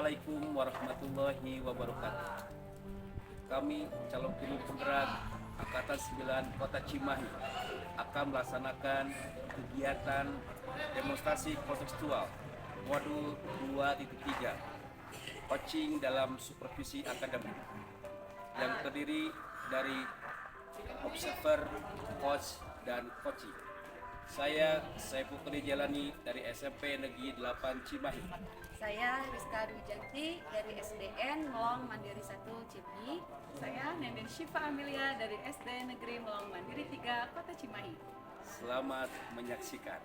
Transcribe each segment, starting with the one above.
Assalamualaikum warahmatullahi wabarakatuh. Kami calon pilot penggerak Angkatan 9 Kota Cimahi akan melaksanakan kegiatan demonstrasi kontekstual modul 2.3 coaching dalam supervisi akademik yang terdiri dari observer, coach, dan coaching. Saya Saiful Jalani dari SMP Negeri 8 Cimahi. Saya Rizka Wijanti dari SDN Melong Mandiri 1 Cimahi. Saya Nenden Syifa Amelia dari SD Negeri Melong Mandiri 3 Kota Cimahi. Selamat menyaksikan.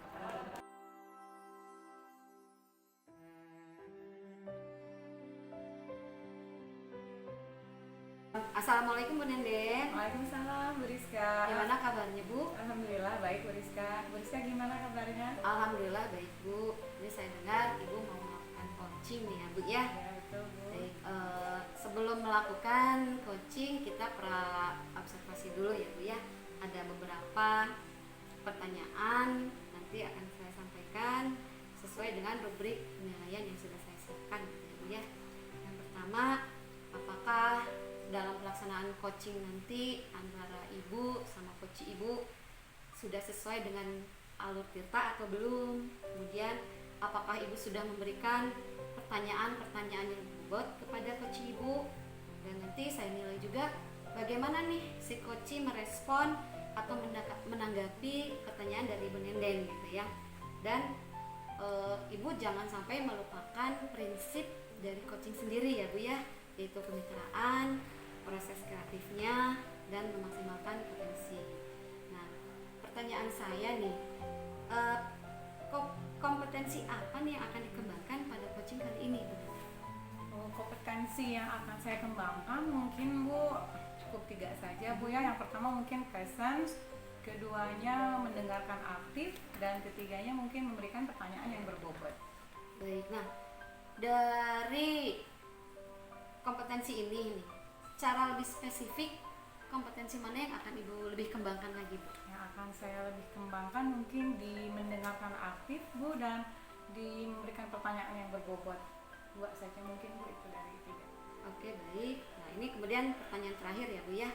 Assalamualaikum Bu Nenden. Waalaikumsalam Bu Rizka. Gimana kabarnya Bu? Alhamdulillah baik Bu Rizka. Bu Rizka gimana kabarnya? Alhamdulillah baik Bu. Jadi saya dengar Ibu mau melakukan coaching nih ya Bu ya. Ya betul Bu. Baik, sebelum melakukan coaching kita observasi dulu ya Bu ya. Ada beberapa pertanyaan nanti akan saya sampaikan sesuai dengan rubrik penilaian yang sudah saya siapkan gitu ya Bu ya. Yang pertama, apakah dalam pelaksanaan coaching nanti antara Ibu sama coach Ibu sudah sesuai dengan alur tirta atau belum? Kemudian apakah Ibu sudah memberikan pertanyaan-pertanyaan yang bobot kepada coach Ibu? Dan nanti saya nilai juga bagaimana nih si coach merespon atau menanggapi pertanyaan dari Ibu Nenden gitu ya. Dan Ibu jangan sampai melupakan prinsip dari coaching sendiri ya Bu ya, yaitu kemitraan, proses kreatifnya, dan memaksimalkan potensi. Nah, pertanyaan saya nih, kompetensi apa nih yang akan dikembangkan pada coaching kali ini Bu? Kompetensi yang akan saya kembangkan mungkin Bu cukup 3 saja Bu ya. Yang pertama mungkin presence, keduanya mendengarkan aktif, dan ketiganya mungkin memberikan pertanyaan yang berbobot. Baik, nah dari kompetensi ini nih, secara lebih spesifik kompetensi mana yang akan Ibu lebih kembangkan lagi Bu? Yang akan saya lebih kembangkan mungkin di mendengarkan aktif Bu, dan di memberikan pertanyaan yang berbobot. 2 saja mungkin Bu, itu dari 3. Oke baik, nah ini kemudian pertanyaan terakhir ya Bu ya.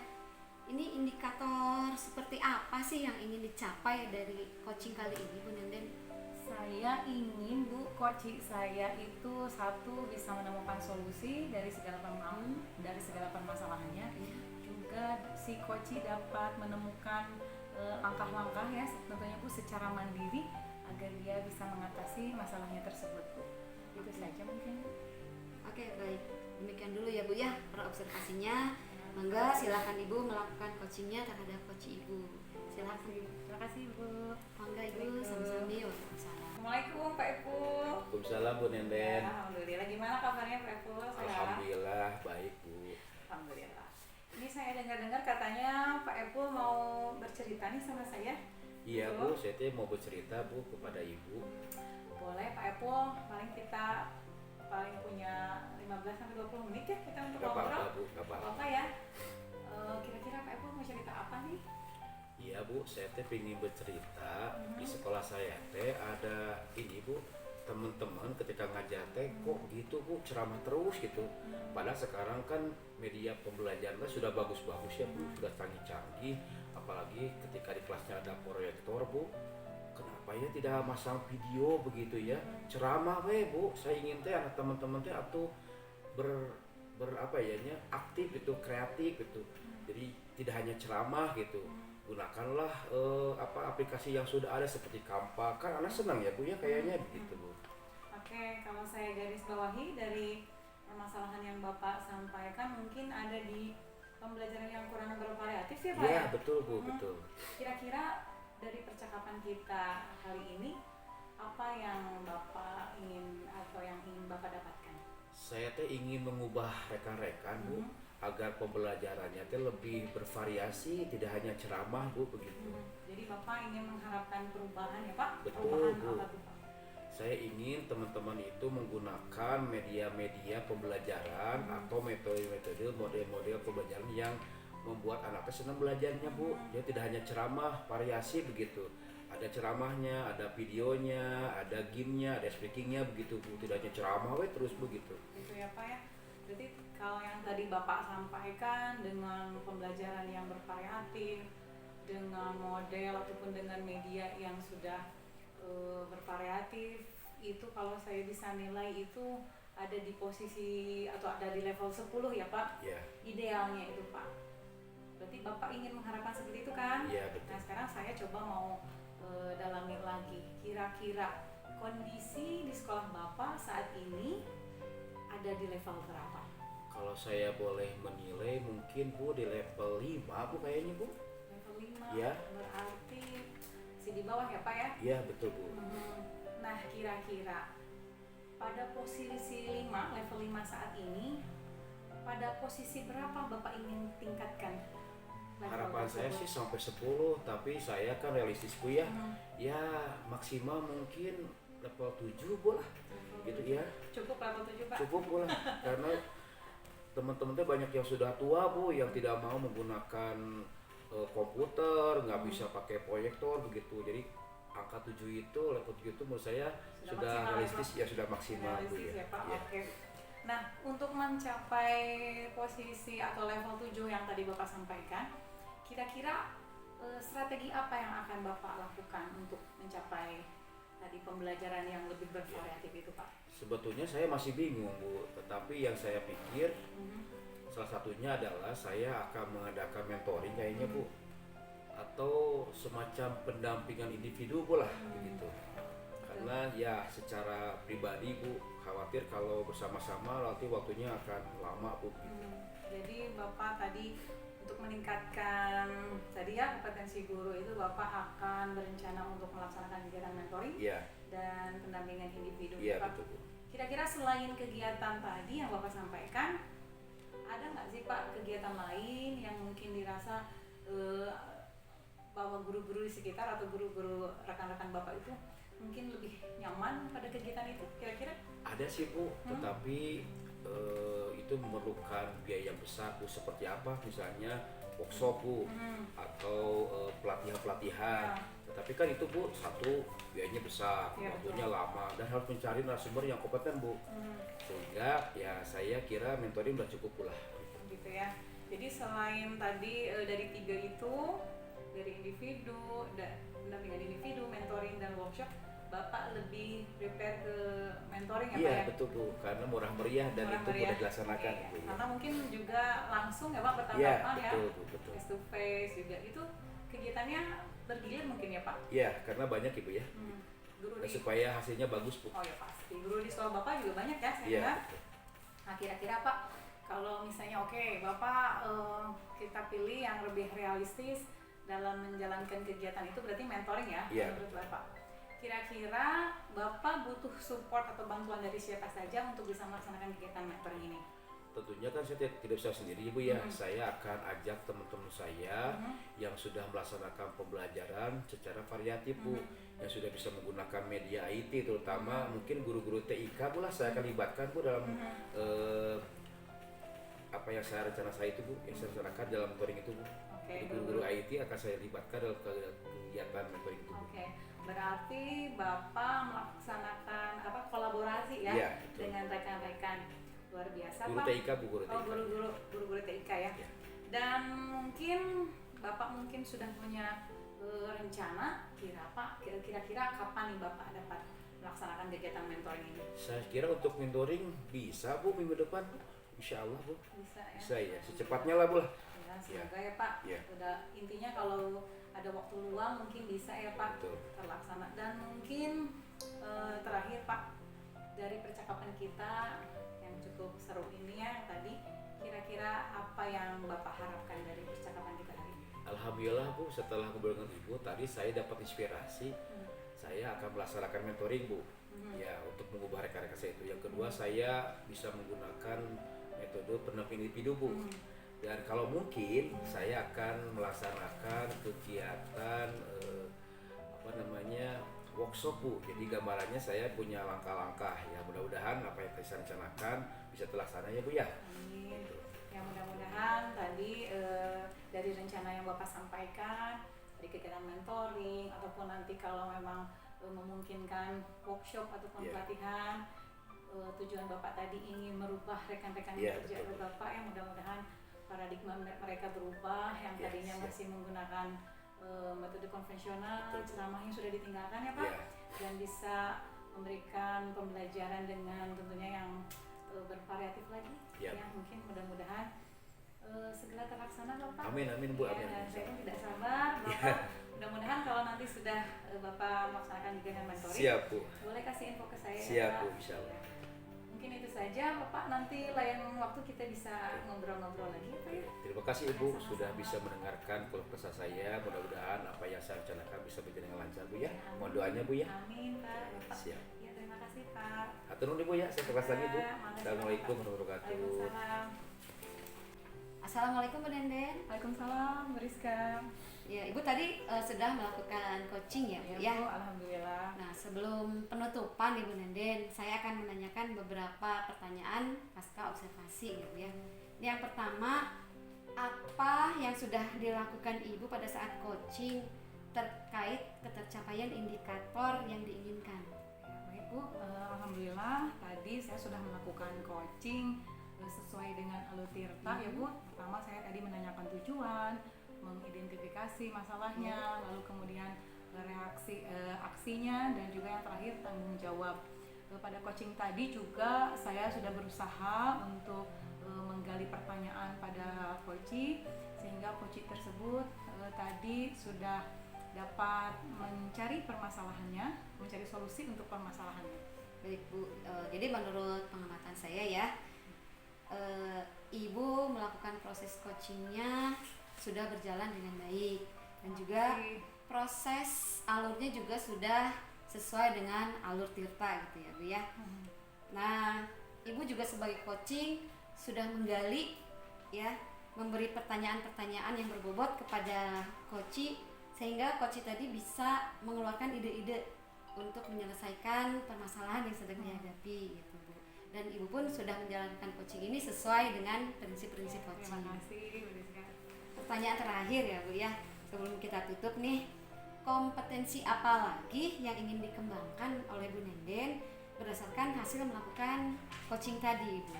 Ini indikator seperti apa sih yang ingin dicapai dari coaching kali ini Bu Nenden? Saya ingin Bu, coach saya itu satu bisa menemukan solusi dari segala permasalahannya. Juga si coach dapat menemukan langkah-langkah ya tentunya Bu secara mandiri agar dia bisa mengatasi masalahnya tersebut Bu. Itu saja mungkin. Oke baik, demikian dulu ya Bu ya observasinya. Mangga silakan Ibu melakukan coachingnya terhadap coach Ibu. Silakan. Terima kasih Bu. Mangga Ibu sami-sami. Waalaikumsalam. Assalamualaikum Pak Epu. Waalaikumsalam Bu Nenden. Ya, alhamdulillah. Gimana kabarnya Pak Epu? Alhamdulillah baik Bu. Alhamdulillah. Ini saya dengar-dengar katanya Pak Epu mau bercerita nih sama saya. Iya Bu, saya mau bercerita Bu kepada Ibu. Boleh Pak Epu, paling punya 15-20 menit ya kita untuk Gak ngobrol. apa-apa Bu, gak apa-apa. Apa ya? Kira-kira Pak Epu mau cerita apa nih? Iya Bu, saya ingin bercerita di sekolah saya ada ini Bu, teman-teman ketika ngajar kok gitu Bu, ceramah terus gitu. Padahal sekarang kan media pembelajaran sudah bagus-bagus ya Bu, sudah canggih-canggih. Apalagi ketika di kelasnya ada proyektor Bu, kenapa ya tidak masang video begitu ya? Ceramah Bu, saya ingin anak teman-teman atau berapa ya aktif itu, kreatif itu. Jadi tidak hanya ceramah gitu. Gunakanlah aplikasi yang sudah ada seperti Canva, kan anak senang ya Bu ya kayaknya begitu Bu. Oke, kalau saya garis bawahi dari permasalahan yang Bapak sampaikan mungkin ada di pembelajaran yang kurang bervariatif ya Pak? Iya betul Bu, betul. Kira-kira dari percakapan kita kali ini apa yang Bapak ingin atau yang ingin Bapak dapatkan? Saya ingin mengubah rekan-rekan Bu agar pembelajarannya lebih bervariasi, tidak hanya ceramah Bu begitu. Jadi Bapak ingin mengharapkan perubahan ya Pak? Betul Perubahan Bu. apa tuh Pak? Saya ingin teman-teman itu menggunakan media-media pembelajaran atau metode-metode model-model pembelajaran yang membuat anaknya senang belajarnya Bu. Dia tidak hanya ceramah, variasi begitu. ada ceramahnya, ada videonya, ada gamenya, ada speakingnya begitu Bu. Tidak hanya ceramah terus begitu. Gitu ya Pak ya. Jadi kalau yang tadi Bapak sampaikan dengan pembelajaran yang bervariatif, dengan model ataupun dengan media yang sudah bervariatif, itu kalau saya bisa nilai itu ada di posisi atau ada di level 10 ya Pak. Ya, Idealnya itu Pak. Berarti Bapak ingin mengharapkan seperti itu kan? iya betul. Nah sekarang saya coba mau dalamin lagi. Kira-kira kondisi di sekolah Bapak saat ini ada di level berapa? Kalau saya boleh menilai mungkin Bu di level 5 Bu kayaknya Bu. Level 5 Ya. berarti masih di bawah ya Pak ya? Iya betul Bu. Nah kira-kira pada posisi 5, level 5 saat ini, pada posisi berapa Bapak ingin tingkatkan? level Harapan saya tersebut? sih sampai 10, tapi saya kan realistis Bu ya. Ya maksimal mungkin level 7 Bu lah. Gitu ya. Cukup level 7 Pak? Cukup Bu lah. Karena teman-teman teh banyak yang sudah tua Bu yang tidak mau menggunakan komputer, nggak bisa pakai proyektor begitu. Jadi angka 7 itu, level 7 itu menurut saya Sudah sudah maksimal, realistis Pak. ya, sudah maksimal Bu Realistis ya. ya Pak, Ya. oke. Nah, untuk mencapai posisi atau level 7 yang tadi Bapak sampaikan, kira-kira strategi apa yang akan Bapak lakukan untuk mencapai tadi pembelajaran yang lebih bervariatif itu Pak? Sebetulnya saya masih bingung Bu, tetapi yang saya pikir salah satunya adalah saya akan mengadakan mentoring kayaknya Bu, atau semacam pendampingan individu Bu lah begitu. Karena ya secara pribadi Bu khawatir kalau bersama-sama nanti waktunya akan lama Bu. Jadi Bapak tadi untuk meningkatkan tadi ya kompetensi guru itu Bapak akan berencana untuk melaksanakan kegiatan mentoring Iya, dan pendampingan individu. iya Pak. betul Bu. Kira-kira selain kegiatan tadi yang Bapak sampaikan, ada nggak sih Pak kegiatan lain yang mungkin dirasa bahwa guru-guru di sekitar atau guru-guru rekan-rekan Bapak itu mungkin lebih nyaman pada kegiatan itu kira-kira? Ada sih Bu, tetapi itu memerlukan biaya yang besar Bu. Seperti apa? Misalnya workshop Bu, atau pelatihan-pelatihan. Ya. Tetapi kan itu Bu, satu biayanya besar, Ya, waktunya betul. lama, dan harus mencari narasumber yang kompeten Bu. Sehingga ya saya kira mentoring udah cukup pula. Gitu ya. Jadi selain tadi dari 3 itu, dari individu, pendampingan individu, mentoring dan workshop, Bapak lebih prepare ke mentoring ya Pak Iya ya? betul Bu, karena murah meriah dan Murah itu meriah. mudah dilaksanakan Oke. Bu. Ya. Karena mungkin juga langsung ya Pak Iya bertanggapan ya, betul Bu, betul. face to face juga. Itu kegiatannya bergilir mungkin ya Pak? Iya, karena banyak Ibu ya. Guru Dan di supaya hasilnya bagus Bu. Oh ya pasti. Guru di sekolah Bapak juga banyak ya saya Iya dengar. betul. Nah kira-kira Pak, kalau misalnya oke Bapak kita pilih yang lebih realistis dalam menjalankan kegiatan itu berarti mentoring ya Iya. menurut Bapak. Kira-kira Bapak butuh support atau bantuan dari siapa saja untuk bisa melaksanakan kegiatan mentoring ini? Tentunya kan saya tidak bisa sendiri Bu ya. Saya akan ajak teman-teman saya yang sudah melaksanakan pembelajaran secara variatif Bu, yang sudah bisa menggunakan media IT, terutama mungkin guru-guru TIK Bu lah saya akan libatkan Bu dalam apa yang saya itu Bu, yang saya rencanakan dalam mentoring itu Bu. Oke, Jadi guru-guru IT akan saya libatkan dalam kegiatan mentoring itu Bu. Oke, berarti Bapak melaksanakan kolaborasi ya Iya, betul. dengan rekan-rekan. Luar biasa Guru Pak. TIK Bu, guru TIK. Oh, guru-guru TIK ya. Ya. Dan mungkin Bapak mungkin sudah punya rencana kira-kira kapan nih Bapak dapat melaksanakan kegiatan mentoring ini? Saya kira untuk mentoring bisa Bu minggu depan Bu. Insya Allah Bu. Bisa ya. Bisa ya, secepatnya lah Bu lah. Ya, semoga ya Pak. Ya. Udah intinya kalau ada waktu luang mungkin bisa ya Pak Betul. terlaksana. Dan mungkin terakhir Pak, dari percakapan kita yang cukup seru ini ya tadi, kira-kira apa yang Bapak harapkan dari percakapan kita hari ini? Alhamdulillah Bu, setelah ngobrol dengan Ibu tadi saya dapat inspirasi. Saya akan melaksanakan mentoring Bu. Ya, untuk mengubah rekan-rekan saya itu. Yang kedua, saya bisa menggunakan metode pendampingan individu Bu. Dan kalau mungkin saya akan melaksanakan kegiatan workshop Bu. Jadi gambarannya saya punya langkah-langkah ya, mudah-mudahan apa yang saya rencanakan bisa terlaksana ya Bu ya. Amin. Gitu. Ya mudah-mudahan tadi dari rencana yang Bapak sampaikan di kegiatan mentoring ataupun nanti kalau memang memungkinkan workshop ataupun pelatihan. Tujuan Bapak tadi ingin merubah rekan-rekan kerja Bapak, yang mudah-mudahan paradigma mereka berubah, yang tadinya masih menggunakan metode konvensional, ceramahnya sudah ditinggalkan ya Pak, dan bisa memberikan pembelajaran dengan tentunya yang bervariatif lagi, ya mungkin mudah-mudahan segera terlaksana Bapak. Amin Bu. Ya, amin. Dan saya pun tidak sabar Bapak. Mudah-mudahan kalau nanti sudah Bapak melaksanakan kegiatan mentoring, Siap Bu. boleh kasih info ke saya. Siap ya, Bu, Pak. insya Allah. Mungkin itu saja Bapak, nanti lain waktu kita bisa ngobrol-ngobrol lagi ya Pak ya. Terima kasih Ibu Sama-sama. sudah bisa mendengarkan keluh kesah saya. Mudah-mudahan apa yang saya rencanakan bisa berjalan dengan lancar Bu ya. Mohon doanya Bu ya. Amin Pak. Bapak. Siap. Ya, terima kasih Pak. Atur nuhun Ibu ya. Saya terima kasih lagi Bu. Ya, makasih, Assalamualaikum Pak. warahmatullahi wabarakatuh. Waalaikumsalam. Assalamualaikum Bu Denden. Waalaikumsalam Bu Rizka. Ya, Ibu tadi sudah melakukan coaching ya Bu ya? Bu, alhamdulillah. Nah, sebelum penutupan Ibu Nenden, saya akan menanyakan beberapa pertanyaan pasca observasi gitu ya. Yang pertama, apa yang sudah dilakukan Ibu pada saat coaching terkait ketercapaian indikator yang diinginkan? Ya, baik Bu, alhamdulillah tadi saya sudah melakukan coaching sesuai dengan Alur Tirta ya Bu. Pertama saya tadi menanyakan tujuan, mengidentifikasi masalahnya, lalu kemudian reaksi aksinya, dan juga yang terakhir tanggung jawab. Pada coaching tadi juga saya sudah berusaha untuk menggali pertanyaan pada coachee, sehingga coachee tersebut tadi sudah dapat mencari permasalahannya, mencari solusi untuk permasalahannya. Baik Bu, jadi menurut pengamatan saya ya, Ibu melakukan proses coachingnya sudah berjalan dengan baik, dan juga proses alurnya juga sudah sesuai dengan alur Tirta gitu ya Bu ya. Nah, Ibu juga sebagai coaching sudah menggali ya, memberi pertanyaan-pertanyaan yang berbobot kepada coachee, sehingga coachee tadi bisa mengeluarkan ide-ide untuk menyelesaikan permasalahan yang sedang dihadapi gitu Bu. Dan Ibu pun sudah menjalankan coaching ini sesuai dengan prinsip-prinsip coaching. Terima kasih Bu Rizka. Pertanyaan terakhir ya Bu ya, sebelum kita tutup nih, kompetensi apa lagi yang ingin dikembangkan oleh Bu Nenden berdasarkan hasil melakukan coaching tadi Bu?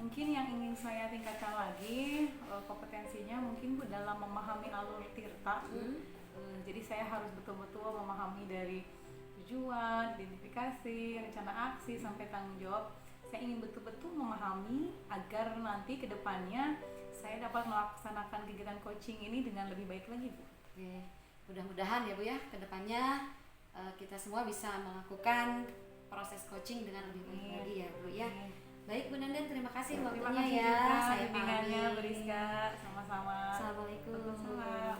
Mungkin yang ingin saya tingkatkan lagi kompetensinya mungkin Bu dalam memahami alur Tirta. Jadi saya harus betul-betul memahami dari tujuan, identifikasi, rencana aksi sampai tanggung jawab. Saya ingin betul-betul memahami agar nanti ke depannya saya dapat melaksanakan kegiatan coaching ini dengan lebih baik lagi Bu. Oke, mudah-mudahan ya Bu ya, ke depannya kita semua bisa melakukan proses coaching dengan lebih baik lagi ya Bu ya. Baik Bu Nenden, terima kasih Terima waktunya kasih ya. juga Saya bimbingannya pamit. Bu Rizka. Sama-sama. Assalamualaikum. Waalaikumsalam.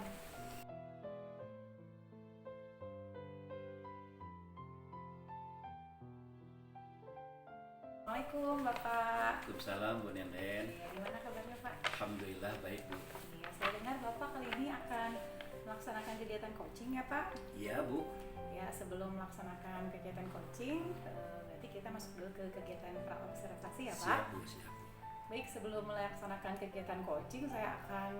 Assalamualaikum Bapak. Waalaikumsalam Bu Nenden. Ya, gimana kabarnya Pak? Alhamdulillah baik Bu. Ya, saya dengar Bapak kali ini akan melaksanakan kegiatan coaching ya Pak. Iya Bu. Ya, sebelum melaksanakan kegiatan coaching, berarti kita masuk dulu ke kegiatan pra-observasi ya Pak. Siap Bu, siap. Baik, sebelum melaksanakan kegiatan coaching, saya akan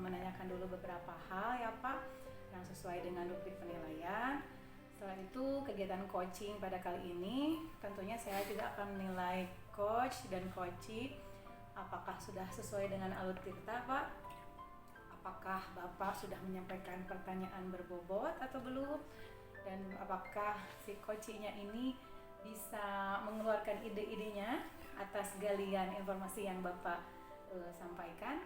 menanyakan dulu beberapa hal ya Pak yang sesuai dengan rubrik penilaian. Setelah itu, kegiatan coaching pada kali ini tentunya saya juga akan menilai coach dan coachee apakah sudah sesuai dengan alur Tirta Pak, apakah Bapak sudah menyampaikan pertanyaan berbobot atau belum, dan apakah si coachee-nya ini bisa mengeluarkan ide-idenya atas galian informasi yang Bapak sampaikan.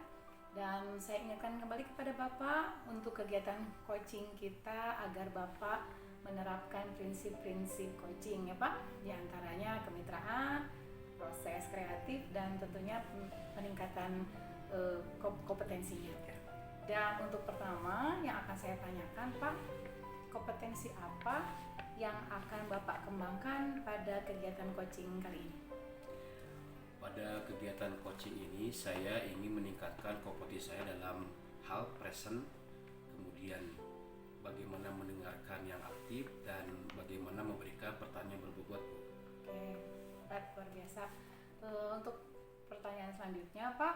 Dan saya ingatkan kembali kepada Bapak untuk kegiatan coaching kita agar Bapak menerapkan prinsip-prinsip coaching ya Pak, diantaranya kemitraan, proses kreatif, dan tentunya peningkatan kompetensinya. Dan untuk pertama yang akan saya tanyakan Pak, kompetensi apa yang akan Bapak kembangkan pada kegiatan coaching kali ini? Pada kegiatan coaching ini saya ingin meningkatkan kompetensi saya dalam hal present, kemudian bagaimana mendengarkan yang aktif, dan bagaimana memberikan pertanyaan berbobot. Oke, Pak, luar biasa. Untuk pertanyaan selanjutnya Pak,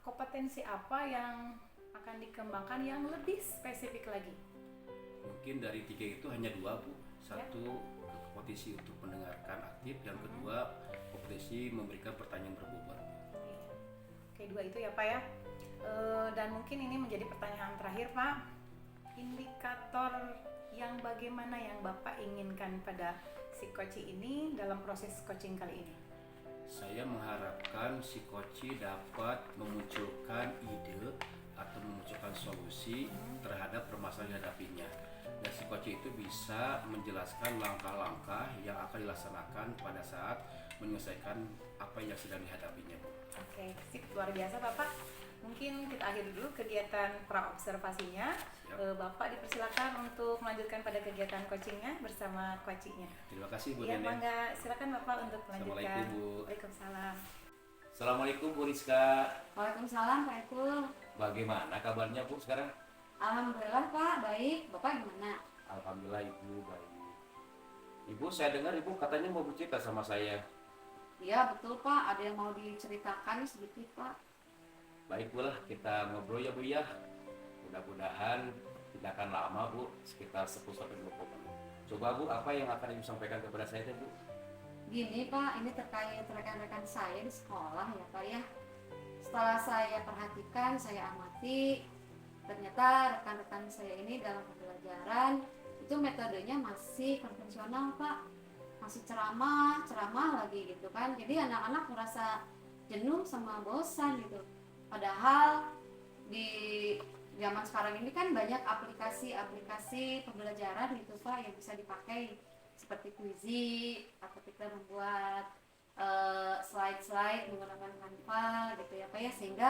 kompetensi apa yang akan dikembangkan yang lebih spesifik lagi? Mungkin dari 3 itu hanya 2 Bu. Satu kompetisi untuk mendengarkan aktif, yang kedua kompetisi memberikan pertanyaan berbobot. Iya. Oke, 2 itu ya Pak ya. Dan mungkin ini menjadi pertanyaan terakhir Pak. Indikator yang bagaimana yang Bapak inginkan pada si Koci ini dalam proses coaching kali ini? Saya mengharapkan si Koci dapat memunculkan ide atau memunculkan solusi terhadap permasalahan yang dihadapinya. Dan si Koci itu bisa menjelaskan langkah-langkah yang akan dilaksanakan pada saat menyelesaikan apa yang sedang dihadapinya, Bu. Oke, sip, luar biasa Bapak. Mungkin kita akhiri dulu kegiatan pra-observasinya. Bapak dipersilakan untuk melanjutkan pada kegiatan coachingnya bersama coachingnya. Terima kasih Bu Iya, Nenek. bangga. Silakan Bapak untuk melanjutkan. Assalamualaikum, Bu. Waalaikumsalam. Assalamualaikum Bu Rizka. Waalaikumsalam Pak Ekul. Bagaimana kabarnya Bu sekarang? Alhamdulillah Pak, baik. Bapak gimana? Alhamdulillah Ibu baik. Ibu, saya dengar Ibu katanya mau bercerita sama saya. Iya betul Pak, ada yang mau diceritakan sedikit Pak. Baik Bu lah, kita ngobrol ya Bu ya. Mudah-mudahan tidak akan lama Bu, sekitar 10-20 menit. Coba Bu, apa yang akan Ibu sampaikan kepada saya Bu? Gini Pak, ini terkait rekan-rekan saya di sekolah ya Pak ya. Setelah saya perhatikan, saya amati, ternyata rekan-rekan saya ini dalam pembelajaran itu metodenya masih konvensional Pak. Masih ceramah lagi gitu kan. Jadi anak-anak merasa jenuh sama bosan gitu. Padahal di zaman sekarang ini kan banyak aplikasi pembelajaran gitu Pak yang bisa dipakai seperti Quizy atau kita membuat slide-slide menggunakan Canva gitu ya Pak ya, sehingga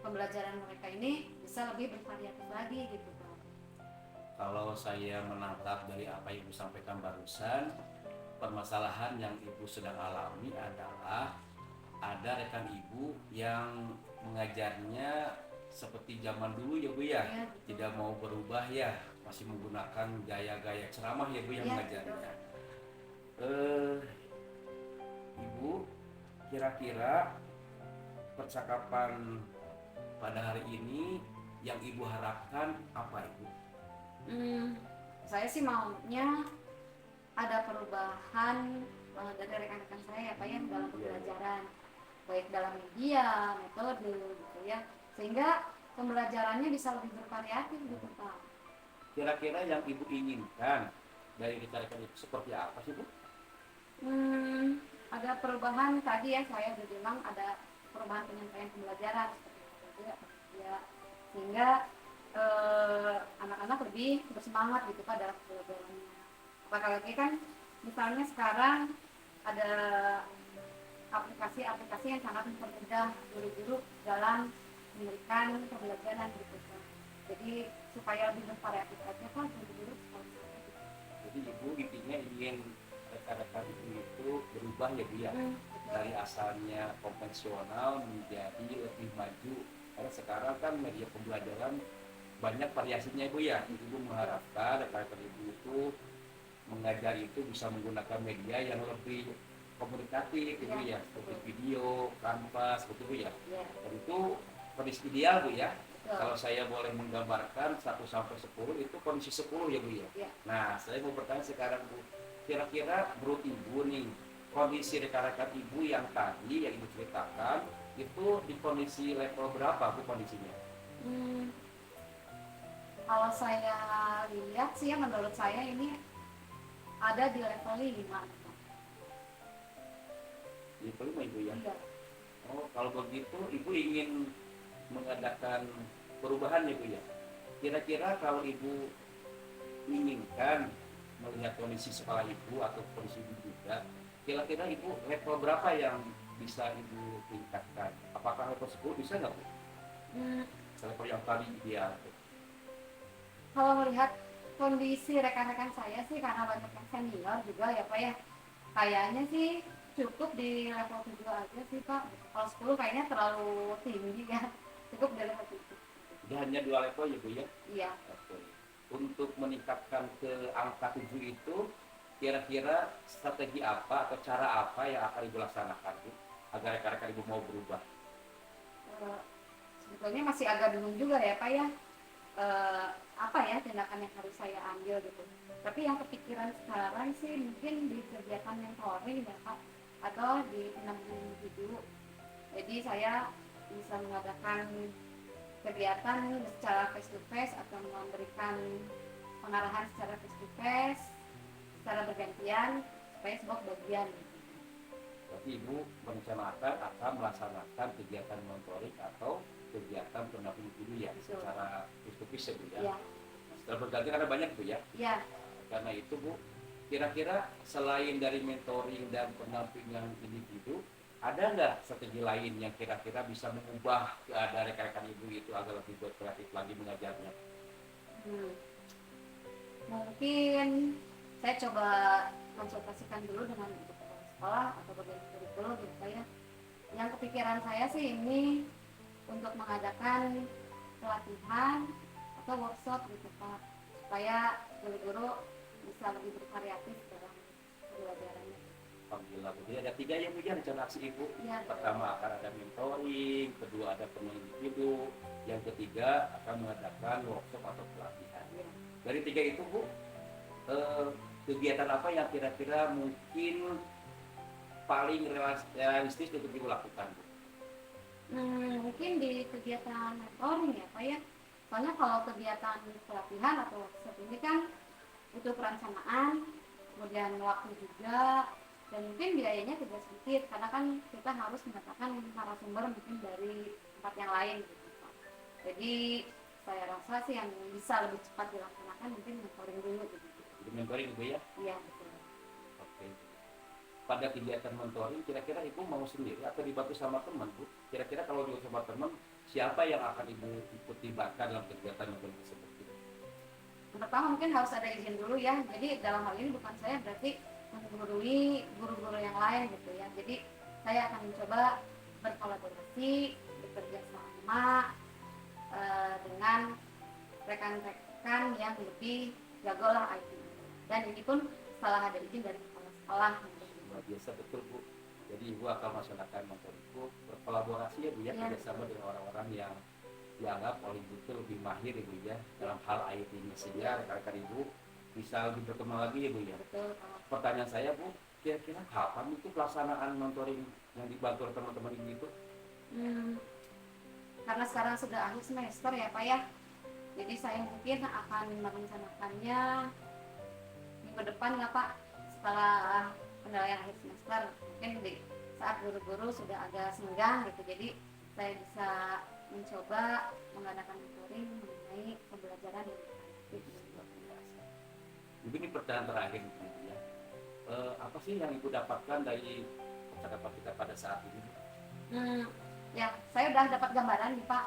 pembelajaran mereka ini bisa lebih bervariatif lagi gitu Pak. Kalau saya menangkap dari apa yang Ibu sampaikan barusan, permasalahan yang Ibu sedang alami adalah ada rekan Ibu yang mengajarnya seperti zaman dulu ya Bu ya, Ya, tidak mau berubah ya, masih menggunakan gaya-gaya ceramah ya Bu yang Ya, mengajarnya. Ibu, kira-kira percakapan pada hari ini yang Ibu harapkan apa Ibu? Saya sih maunya ada perubahan dari rekan-rekan saya ya Pak ya dalam pembelajaran, baik dalam media, metode gitu ya, sehingga pembelajarannya bisa lebih bervariatif gitu Pak. Kira-kira yang Ibu inginkan dari rekan-rekan itu seperti apa sih Bu? Ada perubahan tadi ya, saya udah bilang ada perubahan penyampaian pembelajaran seperti itu ya, sehingga anak-anak lebih bersemangat gitu Pak dalam pembelajarannya. Apalagi kan misalnya sekarang ada aplikasi-aplikasi yang sangat mempermudah guru-guru dalam memberikan pembelajaran gitu Pak. Jadi supaya lebih bervariatif aja Pak guru-guru sekolah saya gitu. Jadi Ibu intinya ingin rekan-rekan itu berubah ya Bu ya, Betul. dari asalnya konvensional menjadi lebih maju. Karena sekarang kan media pembelajaran banyak variasinya Bu ya. Ibu mengharapkan rekan-rekan Ibu itu mengajar itu bisa menggunakan media yang lebih komunikatif gitu ya, seperti video, Canva, seperti itu ya. Ya, Dan itu kondisi ideal Bu ya. betul. Kalau saya boleh menggambarkan 1 sampai 10 itu kondisi 10 ya Bu ya. Ya. Nah, saya mau bertanya sekarang Bu, kira-kira menurut Ibu nih, kondisi rekan-rekan Ibu yang tadi yang Ibu ceritakan itu di kondisi level berapa Bu kondisinya? Kalau saya lihat sih ya, menurut saya ini ada di level 5. Di level 5 Ibu ya? Iya. Oh, kalau begitu Ibu ingin mengadakan perubahan ya Bu ya? Kira-kira kalau Ibu inginkan melihat kondisi sekolah Ibu atau kondisi Ibu juga, kira-kira Ibu level berapa yang bisa Ibu tingkatkan? Apakah level 10 bisa nggak Bu? Level yang tadi ideal. Kalau melihat kondisi rekan-rekan saya sih, karena banyak yang senior juga ya Pak ya, kayaknya sih cukup di level 7 aja sih Pak. Kalau 10 kayaknya terlalu tinggi ya, cukup di level 7. Jadi hanya 2 level ya Bu ya? Iya. Oke. Untuk meningkatkan ke angka 7 itu, kira-kira strategi apa atau cara apa yang akan Ibu laksanakan Bu, agar rekan-rekan Ibu mau berubah? sebetulnya masih agak bingung juga ya Pak ya, apa ya tindakan yang harus saya ambil gitu. Tapi yang kepikiran sekarang sih mungkin di kegiatan mentoring ya Pak, atau di pendampingan individu. Jadi saya bisa mengadakan kegiatan secara face to face atau memberikan pengarahan secara face to face secara bergantian supaya sebuah bagian. Berarti Ibu merencanakan akan melaksanakan kegiatan mentoring atau kegiatan pendamping dulu ya, Betul. secara face to face ya Bu ya. Iya. Setelah berganti ada banyak Bu ya. Iya. Karena itu Bu, kira-kira selain dari mentoring dan pendampingan individu, ada nggak strategi lain yang kira-kira bisa mengubah keadaan rekan-rekan Ibu itu agar lebih berkreatif lagi mengajarnya? Mungkin saya coba konsultasikan dulu dengan ibu kepala sekolah atau bagian kurikulum gitu Pak ya. Yang kepikiran saya sih ini untuk mengadakan pelatihan atau workshop gitu Pak, supaya guru-guru bisa lebih bervariatif dalam pembelajarannya. Alhamdulillah Bu. Jadi ada 3 ya Bu ya rencana aksi Ibu. Iya. Pertama akan ada mentoring, kedua ada pendamping individu, yang ketiga akan mengadakan workshop atau pelatihan. Iya. Dari 3 itu Bu, kegiatan apa yang kira-kira mungkin paling realistis untuk Ibu lakukan Bu? Mungkin di kegiatan mentoring ya Pak ya. Soalnya kalau kegiatan pelatihan atau workshop ini kan butuh perencanaan, kemudian waktu juga, dan mungkin biayanya tidak sedikit karena kan kita harus mendatangkan narasumber mungkin dari tempat yang lain gitu Pak. Jadi saya rasa sih yang bisa lebih cepat dilaksanakan mungkin mentoring dulu gitu. Jadi mentoring Ibu ya? Iya betul. Oke. Pada kegiatan mentoring kira-kira Ibu mau sendiri atau dibantu sama teman Bu? Kira-kira kalau dibantu sama teman, siapa yang akan Ibu ikut libatkan dalam kegiatan mentoring tersebut? Yang pertama mungkin harus ada izin dulu ya. Jadi dalam hal ini bukan saya berarti menggurui guru-guru yang lain gitu ya. Jadi saya akan mencoba berkolaborasi, bekerja sama dengan rekan-rekan yang lebih jago lah IT. Dan ini pun setelah ada izin dari kepala sekolah. Luar biasa betul Bu. Jadi Ibu akan melaksanakan mentoring Ibu berkolaborasi ya Bu ya, Ya. kerjasama dengan orang-orang yang dianggap oleh Ibu itu lebih mahir Ibu ya dalam hal IT ini, sehingga rekan-rekan Ibu bisa lebih berkembang lagi ya Bu ya. Betul. Pertanyaan saya Bu, kira-kira kapan itu pelaksanaan mentoring yang dibantu oleh teman-teman Ibu itu? Karena sekarang sudah akhir semester ya Pak ya. Jadi saya mungkin akan merencanakannya minggu depan ya Pak, setelah penilaian akhir semester. Mungkin di saat guru-guru sudah agak senggang gitu. Jadi saya bisa mencoba mengadakan mentoring mengenai pembelajaran yang efektif. Ibu ini pertanyaan terakhir Bu ya. Apa sih yang Ibu dapatkan dari percakapan kita pada saat ini? Ya, saya udah dapat gambaran nih Pak.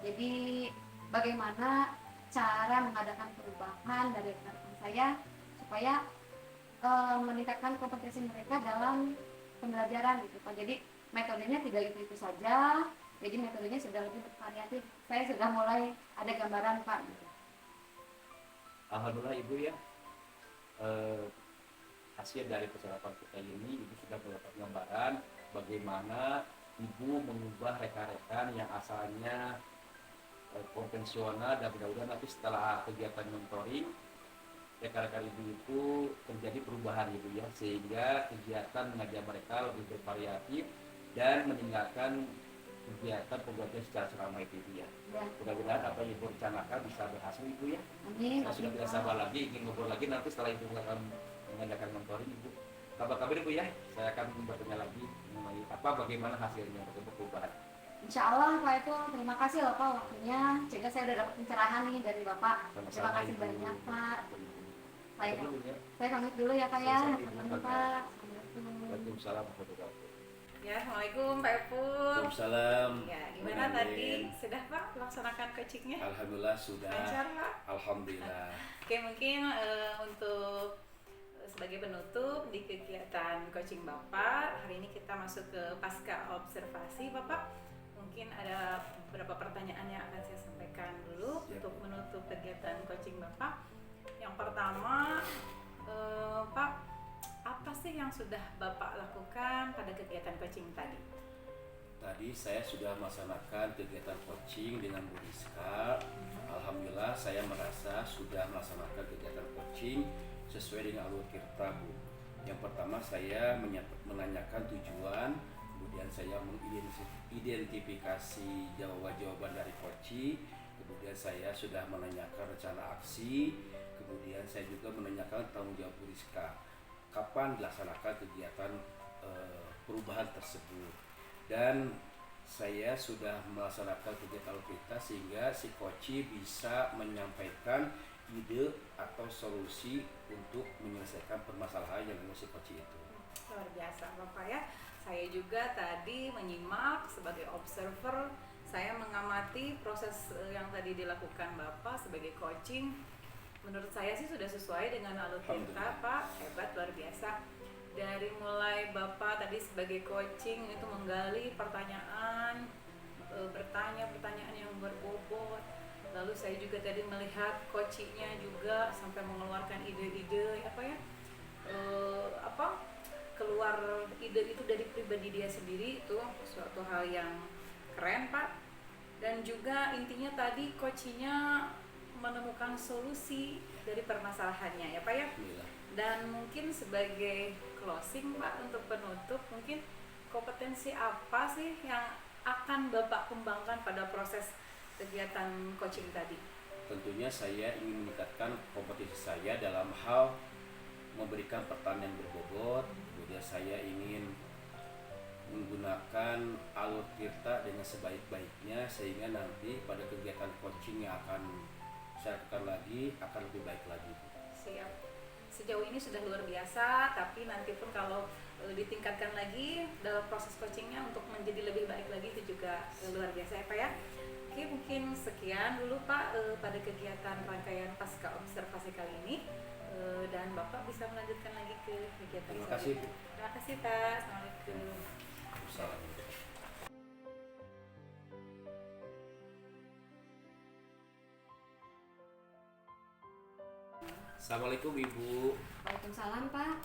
Jadi bagaimana cara mengadakan perubahan dari rekan-rekan saya supaya meningkatkan kompetensi mereka dalam pembelajaran gitu Pak. Jadi metodenya tidak itu saja. Jadi metodenya sudah lebih bervariatif. Saya sudah mulai ada gambaran Pak. Gitu. Alhamdulillah Ibu ya. Hasil dari percakapan kita ini Ibu sudah mendapat gambaran bagaimana Ibu mengubah rekan-rekan yang asalnya konvensional dan mudah-mudahan nanti setelah kegiatan mentoring rekan-rekan Ibu itu terjadi perubahan Ibu ya, sehingga kegiatan mengajar mereka lebih bervariatif dan meninggalkan kegiatan pembelajaran secara seramai Ibu ya. Ya. Mudah-mudahan apa yang Ibu rencanakan bisa berhasil Ibu ya. Amin. Saya sudah tidak sabar lagi ingin ngobrol lagi nanti setelah Ibu akan mengadakan mentoring Ibu. Kabar-kabar Ibu ya, saya akan bertanya lagi mengenai bagaimana hasilnya untuk perubahan. Insya Allah Pak Eko, terima kasih loh Pak waktunya. Sehingga saya udah dapat pencerahan nih dari Bapak. Terima kasih banyak Pak. Saya pamit dulu ya Pak ya. Sampai Pak. Waalaikumsalam warahmatullahi wabarakatuh. Ya, Assalamualaikum Pak Epul. Waalaikumsalam. Ya, gimana tadi? Sudah Pak melaksanakan coachingnya? Alhamdulillah sudah. Lancar Pak? Alhamdulillah. Oke, mungkin untuk sebagai penutup di kegiatan coaching Bapak, hari ini kita masuk ke pasca observasi Bapak. Mungkin ada beberapa pertanyaan yang akan saya sampaikan dulu. Siap. Untuk menutup kegiatan coaching Bapak. Yang pertama, Pak, apa sih yang sudah Bapak lakukan pada kegiatan coaching tadi? tadi saya sudah melaksanakan kegiatan coaching dengan Bu Rizka. Alhamdulillah saya merasa sudah melaksanakan kegiatan coaching sesuai dengan alur Tirta, Bu. Yang pertama saya menanyakan tujuan, kemudian saya mengidentifikasi jawaban dari coaching, kemudian saya sudah menanyakan rencana aksi, kemudian saya juga menanyakan tanggung jawab Bu Rizka. Kapan dilaksanakan kegiatan perubahan tersebut, dan saya sudah melaksanakan kegiatan kita sehingga si coach bisa menyampaikan ide atau solusi untuk menyelesaikan permasalahan yang ada si coach itu. Luar biasa Bapak ya. Saya juga tadi menyimak sebagai observer, saya mengamati proses yang tadi dilakukan Bapak sebagai coaching. Menurut saya sih sudah sesuai dengan alur kita, Pak. Hebat, luar biasa. Dari mulai Bapak tadi sebagai coaching itu menggali pertanyaan, bertanya pertanyaan yang berbobot. Lalu saya juga tadi melihat coachingnya juga sampai mengeluarkan ide-ide keluar ide itu dari pribadi dia sendiri, itu suatu hal yang keren Pak. Dan juga intinya tadi coachingnya menemukan solusi dari permasalahannya ya Pak ya. Dan mungkin sebagai closing Pak, untuk penutup, mungkin kompetensi apa sih yang akan Bapak kembangkan pada proses kegiatan coaching tadi? Tentunya saya ingin meningkatkan kompetensi saya dalam hal memberikan pertanyaan berbobot, kemudian saya ingin menggunakan alur Tirta dengan sebaik-baiknya sehingga nanti pada kegiatan coaching yang akan saya lakukan lagi akan lebih baik lagi. Siap. Sejauh ini sudah luar biasa, tapi nanti pun kalau ditingkatkan lagi dalam proses coachingnya untuk menjadi lebih baik lagi itu juga luar biasa ya Pak ya. Oke, mungkin sekian dulu Pak pada kegiatan rangkaian pasca observasi kali ini, dan Bapak bisa melanjutkan lagi ke kegiatan Terima kasih, Bu. Terima kasih Pak. Assalamualaikum. Assalamualaikum. Assalamualaikum Ibu. Waalaikumsalam Pak.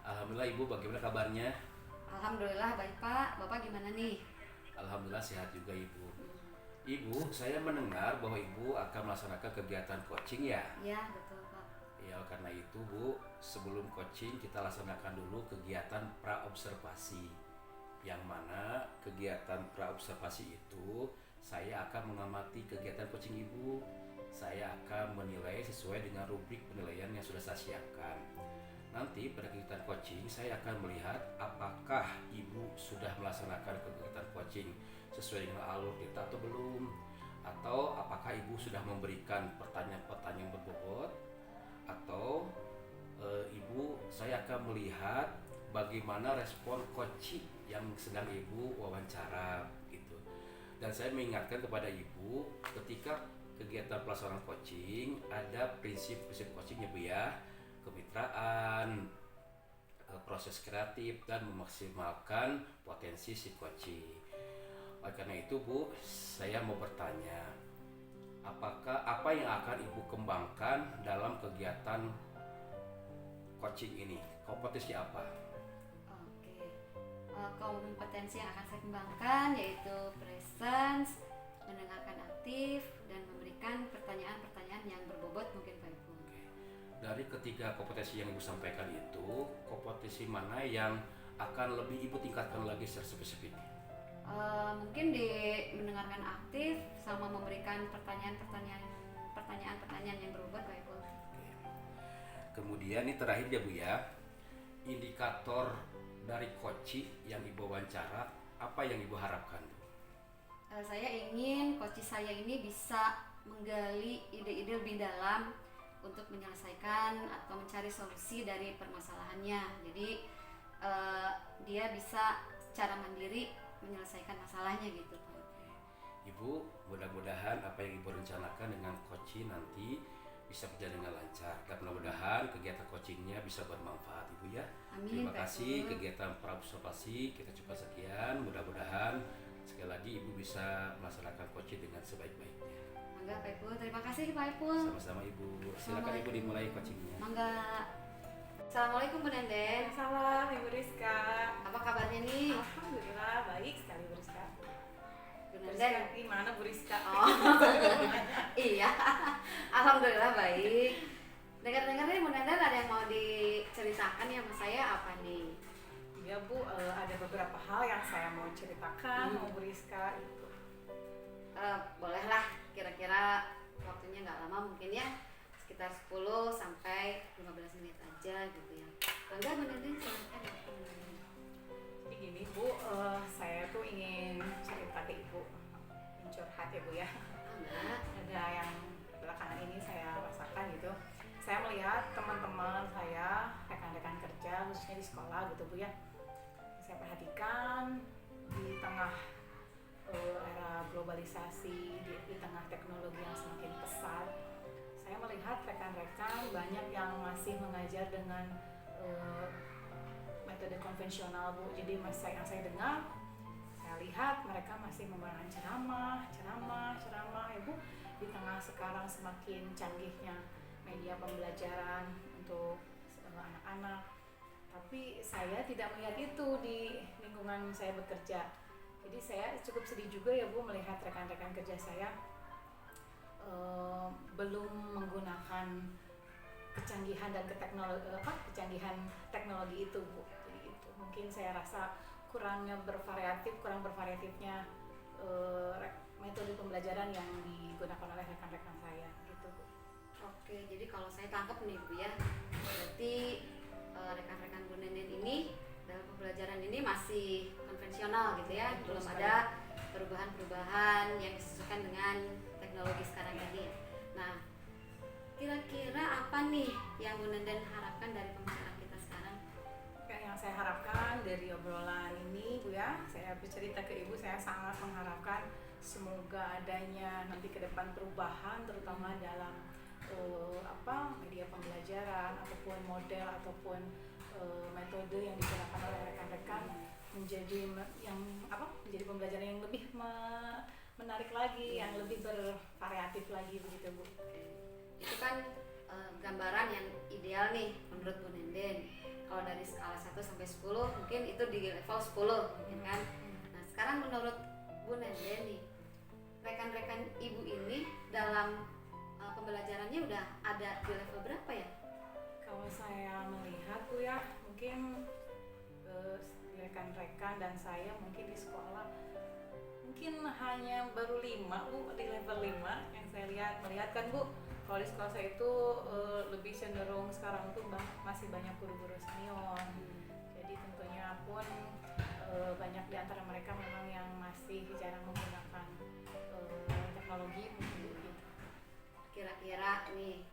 Alhamdulillah Ibu, bagaimana kabarnya? Alhamdulillah baik Pak. Bapak gimana nih? Alhamdulillah sehat juga Ibu. Ibu, saya mendengar bahwa Ibu akan melaksanakan kegiatan coaching ya? Iya betul Pak. Ya, karena itu Bu, sebelum coaching kita laksanakan dulu kegiatan pra-observasi. Yang mana kegiatan pra-observasi itu saya akan mengamati kegiatan coaching Ibu. Saya akan menilai sesuai dengan rubrik penilaian yang sudah saya siapkan. Nanti pada kegiatan coaching saya akan melihat apakah Ibu sudah melaksanakan kegiatan coaching sesuai dengan alur kita atau belum, atau apakah Ibu sudah memberikan pertanyaan-pertanyaan berbobot, atau Ibu saya akan melihat bagaimana respon coach yang sedang Ibu wawancara gitu. Dan saya mengingatkan kepada Ibu ketika kegiatan pelaksanaan coaching ada prinsip-prinsip coaching ya Bu ya, kemitraan, proses kreatif, dan memaksimalkan potensi si coaching. Oleh karena itu Bu, saya mau bertanya, apa yang akan Ibu kembangkan dalam kegiatan coaching ini? Kompetensi apa? Oke. Kompetensi yang akan saya kembangkan yaitu presence, mendengarkan aktif, dan memberikan pertanyaan-pertanyaan yang berbobot mungkin Pak Ibu. Dari ketiga kompetensi yang Ibu sampaikan itu, kompetensi mana yang akan lebih Ibu tingkatkan lagi secara spesifik? Mungkin di mendengarkan aktif sama memberikan pertanyaan-pertanyaan yang berbobot Pak Ibu. Kemudian ini terakhir ya Bu ya, indikator dari coach yang Ibu wawancara, apa yang Ibu harapkan? Saya ingin coach saya ini bisa menggali ide-ide lebih dalam untuk menyelesaikan atau mencari solusi dari permasalahannya. Jadi dia bisa secara mandiri menyelesaikan masalahnya gitu Pak. Ibu, mudah-mudahan apa yang Ibu rencanakan dengan coaching nanti bisa berjalan dengan lancar, dan mudah-mudahan kegiatan coachingnya bisa bermanfaat Ibu ya. Amin. Terima kasih. Kegiatan pra-observasi kita coba sekian, mudah-mudahan sekali lagi Ibu bisa melaksanakan coaching dengan sebaik-baiknya. Mangga Pak Ibu, terima kasih Pak Ibu. Sama-sama Ibu, silakan Ibu dimulai coachingnya. Mangga. Assalamualaikum Bu Nenden. Salam Ibu Rizka. Apa kabarnya nih? Alhamdulillah baik sekali Bu Rizka. Nenden. Gimana Bu Rizka? Oh, iya. Alhamdulillah baik. Dengar-dengar nih Bu Nenden ada yang mau diceritakan ya sama saya apa nih? Iya Bu, ada beberapa hal yang saya mau ceritakan sama Bu Rizka itu. Bolehlah, kira-kira waktunya nggak lama mungkin ya, sekitar 10 sampai 15 menit aja gitu ya. Enggak Bu Nenden, silakan. Jadi gini Bu, saya tuh ingin cerita ke Ibu, ingin curhat ya Bu ya. Enggak. Ada yang belakangan ini saya rasakan gitu. Saya melihat teman-teman saya, rekan-rekan kerja khususnya di sekolah gitu Bu ya. Saya perhatikan di tengah era globalisasi, di tengah teknologi yang semakin pesat, saya melihat rekan-rekan banyak yang masih mengajar dengan metode konvensional Bu. Jadi yang saya dengar, saya lihat mereka masih menggunakan ceramah ya Bu. Di tengah sekarang semakin canggihnya media pembelajaran untuk anak-anak, tapi saya tidak melihat itu di lingkungan saya bekerja. Jadi saya cukup sedih juga ya Bu melihat rekan-rekan kerja saya belum menggunakan kecanggihan dan kecanggihan teknologi itu Bu. Jadi itu mungkin saya rasa kurang bervariatifnya metode pembelajaran yang digunakan oleh rekan-rekan saya gitu Bu. Oke, jadi kalau saya tangkap nih Bu ya, berarti rekan-rekan Bu Nenden ini dalam pembelajaran ini masih konvensional gitu ya, belum ada perubahan-perubahan yang disesuaikan dengan teknologi sekarang ini. Nah, kira-kira apa nih yang Bu Nenden harapkan dari pembicaraan kita sekarang? Yang saya harapkan dari obrolan ini Bu ya, saya bercerita ke Ibu, saya sangat mengharapkan semoga adanya nanti ke depan perubahan terutama dalam media pembelajaran ataupun model ataupun metode yang digunakan oleh rekan-rekan menjadi pembelajaran yang lebih menarik lagi, yang lebih bervariatif lagi begitu Bu. Itu kan gambaran yang ideal nih menurut Bu Nenden. Kalau dari skala 1 sampai 10 mungkin itu di level 10 mungkin kan. Nah, sekarang menurut Bu Nenden nih, rekan-rekan Ibu ini dalam pembelajarannya udah ada di level berapa ya? Kalau saya melihat Bu ya, mungkin rekan-rekan dan saya mungkin di sekolah mungkin hanya baru 5 Bu, di level 5 yang saya melihat kan Bu. Kalau di sekolah saya itu lebih cenderung sekarang tuh masih banyak guru-guru senior. Jadi tentunya pun banyak di antara mereka memang yang masih jarang menggunakan teknologi mungkin gitu. Kira-kira nih,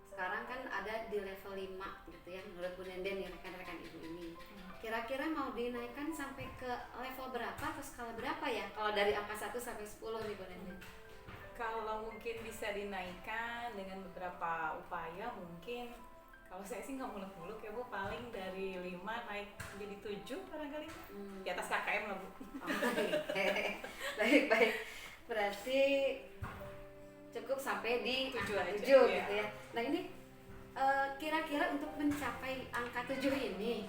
sekarang kan ada di level 5 gitu ya menurut Bu Nenden nih rekan-rekan Ibu ini. Kira-kira mau dinaikkan sampai ke level berapa atau skala berapa ya? Kalau dari angka 1 sampai 10 nih Bu Nenden. Kalau mungkin bisa dinaikkan dengan beberapa upaya, mungkin kalau saya sih nggak muluk-muluk ya Bu, paling dari 5 naik menjadi 7 barangkali, di atas KKM lah Bu. Baik. Berarti cukup sampai di 7 angka aja, 7 iya. gitu ya. Nah ini kira-kira untuk mencapai angka 7 ini,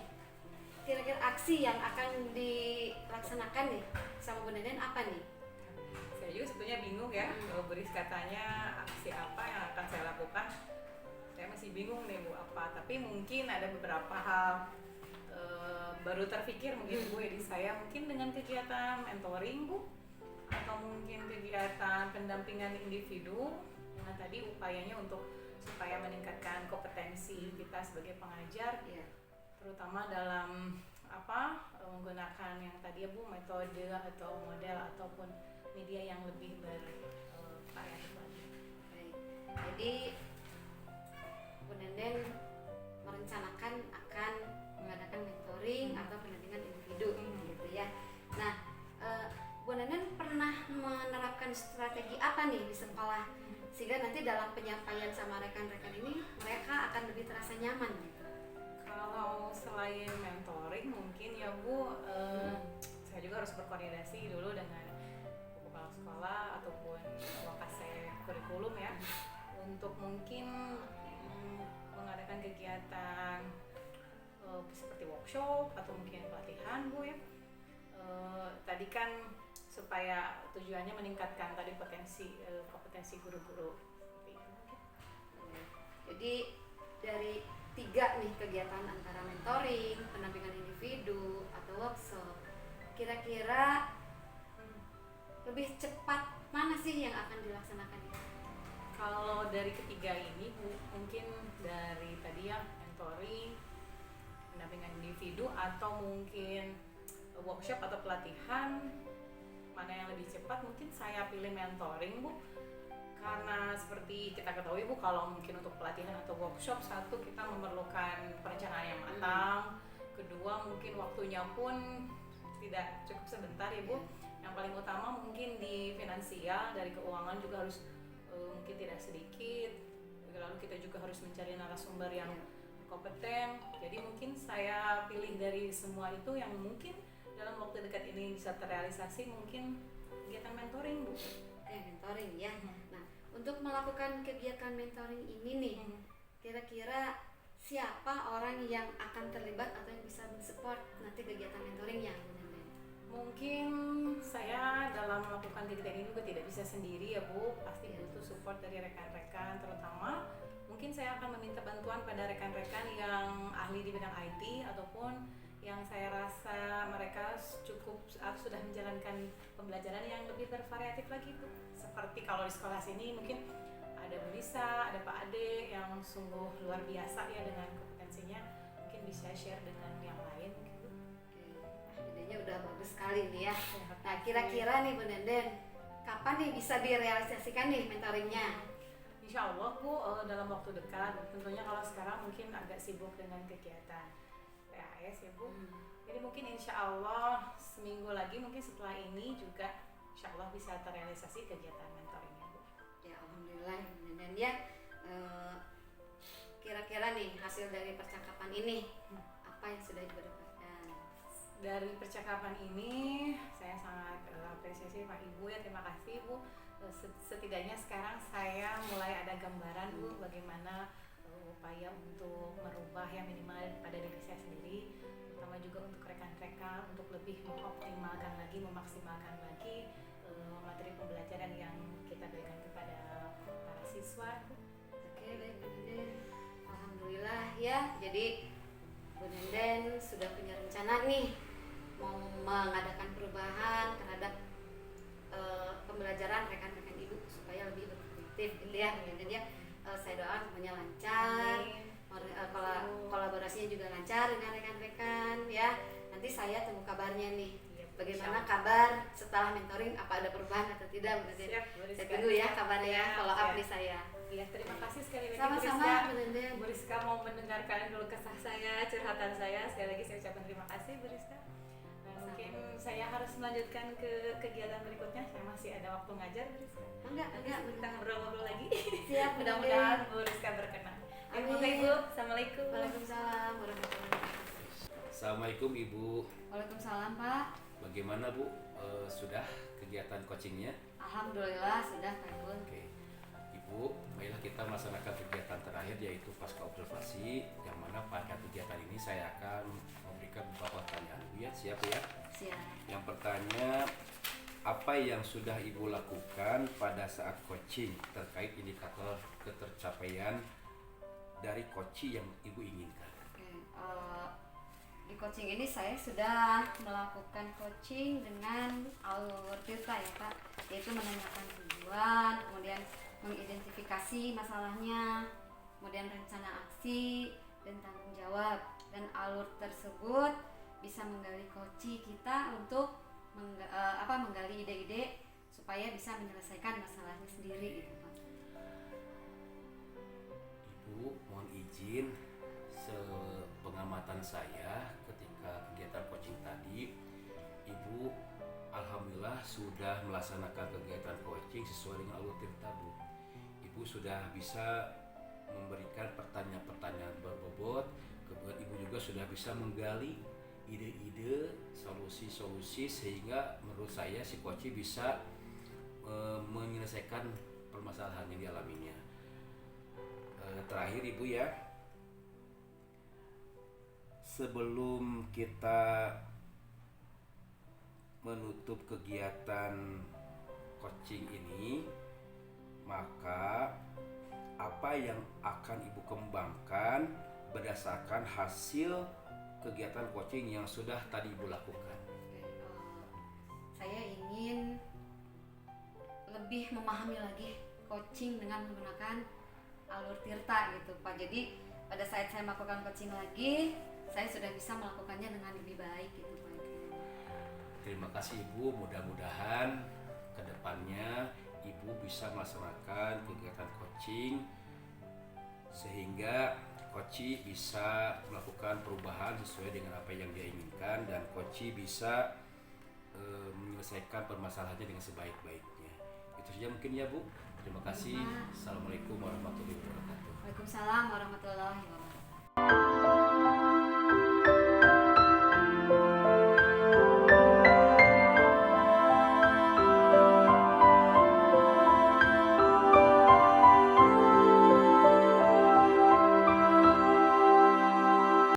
kira-kira aksi yang akan dilaksanakan nih sama Bu Nenden apa nih? Saya juga sebetulnya bingung ya, kalau Beris katanya aksi apa yang akan saya lakukan. Saya masih bingung nih Bu apa, tapi mungkin ada beberapa hal baru terpikir mungkin Bu ya di saya, mungkin dengan kegiatan mentoring Bu, atau mungkin kegiatan pendampingan individu. Nah tadi upayanya supaya meningkatkan kompetensi kita sebagai pengajar, terutama dalam menggunakan yang tadi ya Bu, metode atau model ataupun media yang lebih bervariatif lagi. Baik. Jadi Bu Nenden merencanakan akan mengadakan mentoring atau pendampingan individu gitu ya. Nah, Bu Nenden pernah menerapkan strategi apa nih di sekolah sehingga nanti dalam penyampaian sama rekan-rekan ini mereka akan lebih terasa nyaman gitu? Kalau selain mentoring mungkin ya Bu, saya juga harus berkoordinasi dulu dengan kepala sekolah ataupun wakase kurikulum ya, untuk mungkin mengadakan kegiatan seperti workshop atau mungkin pelatihan Bu ya. Tadi kan supaya tujuannya meningkatkan tadi kompetensi guru-guru. Seperti itu mungkin. Jadi dari 3 nih kegiatan antara mentoring, pendampingan individu atau workshop, kira-kira lebih cepat mana sih yang akan dilaksanakan itu? Kalau dari ketiga ini mungkin dari tadi ya mentoring, pendampingan individu atau mungkin workshop atau pelatihan, mana yang lebih cepat? Mungkin saya pilih mentoring, Bu. Karena seperti kita ketahui, Bu, kalau mungkin untuk pelatihan atau workshop, satu kita memerlukan perencanaan yang matang, kedua mungkin waktunya pun tidak cukup sebentar ya, Bu. Yang paling utama mungkin di finansial, dari keuangan juga harus mungkin tidak sedikit, lalu kita juga harus mencari narasumber yang kompeten. Jadi mungkin saya pilih dari semua itu yang mungkin dalam waktu dekat ini bisa terrealisasi, mungkin kegiatan mentoring, Bu. Mentoring ya. Nah, untuk melakukan kegiatan mentoring ini nih, kira-kira siapa orang yang akan terlibat atau yang bisa mensupport nanti kegiatan mentoringnya? Mungkin saya dalam melakukan kegiatan ini juga tidak bisa sendiri ya, Bu. Pasti butuh support dari rekan-rekan, terutama mungkin saya akan meminta bantuan pada rekan-rekan yang ahli di bidang IT ataupun yang saya rasa mereka sudah menjalankan pembelajaran yang lebih bervariatif lagi, Bu. Seperti kalau di sekolah sini mungkin ada Bu Lisa, ada Pak Ade yang sungguh luar biasa ya dengan kompetensinya, mungkin bisa share dengan yang lain gitu. Idenya udah bagus sekali nih ya. Nah, kira-kira nih Bu Nenden, kapan nih bisa direalisasikan nih mentoringnya? Insya Allah, Bu, dalam waktu dekat. Tentunya kalau sekarang mungkin agak sibuk dengan kegiatan PAS ya, Bu. Jadi mungkin insya Allah seminggu lagi mungkin setelah ini juga insya Allah bisa terrealisasi kegiatan mentoringnya, Bu. Ya alhamdulillah Bu Nenden ya. Kira-kira nih hasil dari percakapan ini apa yang sudah Ibu dapatkan? Dari percakapan ini saya sangat apresiasi Pak Ibu ya, terima kasih Bu. Setidaknya sekarang saya mulai ada gambaran, Bu, bagaimana upaya untuk merubah yang minimal pada diri saya sendiri, terutama juga untuk rekan-rekan untuk lebih mengoptimalkan lagi, memaksimalkan lagi materi pembelajaran yang kita berikan kepada para siswa. Oke, baik Bu Nenden. Alhamdulillah ya. Jadi Bu Nenden sudah punya rencana nih mau mengadakan perubahan terhadap pembelajaran rekan-rekan Ibu supaya lebih berkualitas gitu ya Bu Nenden ya. Saya doakan semuanya lancar, kolaborasinya juga lancar dengan rekan-rekan ya. Nanti saya tunggu kabarnya nih. Bagaimana kabar setelah mentoring, apa ada perubahan atau tidak Bu Nenden? Saya tunggu ya kabarnya ya, follow up di saya. Iya, terima kasih sekali lagi Sama-sama Bu Nenden. Bu Rizka mau mendengarkan dulu kesah saya, curhatan saya. Sekali lagi saya ucapkan terima kasih Bu Rizka. Mungkin saya harus melanjutkan ke kegiatan berikutnya. Saya masih ada waktu ngajar, Bu Rizka. Enggak, Kita ngobrol-ngobrol lagi. Siap, mudah-mudahan Bu Rizka berkenan. Amin. Oke, Ibu. Assalamualaikum. Waalaikumsalam warahmatullahi wabarakatuh. Assalamualaikum Ibu. Waalaikumsalam Pak. Bagaimana Bu? Sudah kegiatan coachingnya? Alhamdulillah sudah Pak Ibu. Oke. Ibu, marilah kita melaksanakan kegiatan terakhir yaitu pasca observasi, yang mana pada kegiatan ini saya akan memberikan beberapa pertanyaan. Bu ya, siap ya? Siap. Yang pertanyaan, apa yang sudah Ibu lakukan pada saat coaching terkait indikator ketercapaian dari coaching yang Ibu inginkan? Oke, di coaching ini saya sudah melakukan coaching dengan alur Tirta ya Pak, yaitu menanyakan tujuan, kemudian mengidentifikasi masalahnya, kemudian rencana aksi dan tanggung jawab, dan alur tersebut bisa menggali coaching kita untuk menggali ide-ide supaya bisa menyelesaikan masalahnya sendiri gitu Pak. Ibu, mohon izin, sepengamatan saya ketika kegiatan coaching tadi, Ibu alhamdulillah sudah melaksanakan kegiatan coaching sesuai dengan alur Tirta, Bu. Ibu sudah bisa memberikan pertanyaan-pertanyaan berbobot, kemudian Ibu juga sudah bisa menggali ide-ide, solusi-solusi, sehingga menurut saya si coaching bisa menyelesaikan permasalahan yang dialaminya. Terakhir Ibu ya, sebelum kita menutup kegiatan coaching ini, maka apa yang akan Ibu kembangkan berdasarkan hasil kegiatan coaching yang sudah tadi Ibu lakukan? Saya ingin lebih memahami lagi coaching dengan menggunakan alur tirta gitu Pak. Jadi pada saat saya melakukan coaching lagi, saya sudah bisa melakukannya dengan lebih baik gitu Pak. Terima kasih Ibu, mudah-mudahan kedepannya Ibu bisa melaksanakan kegiatan coaching sehingga coach bisa melakukan perubahan sesuai dengan apa yang dia inginkan, dan coach bisa menyelesaikan permasalahannya dengan sebaik-baiknya. Itu saja mungkin ya Bu. Terima kasih. Assalamualaikum warahmatullahi wabarakatuh. Waalaikumsalam warahmatullahi wabarakatuh.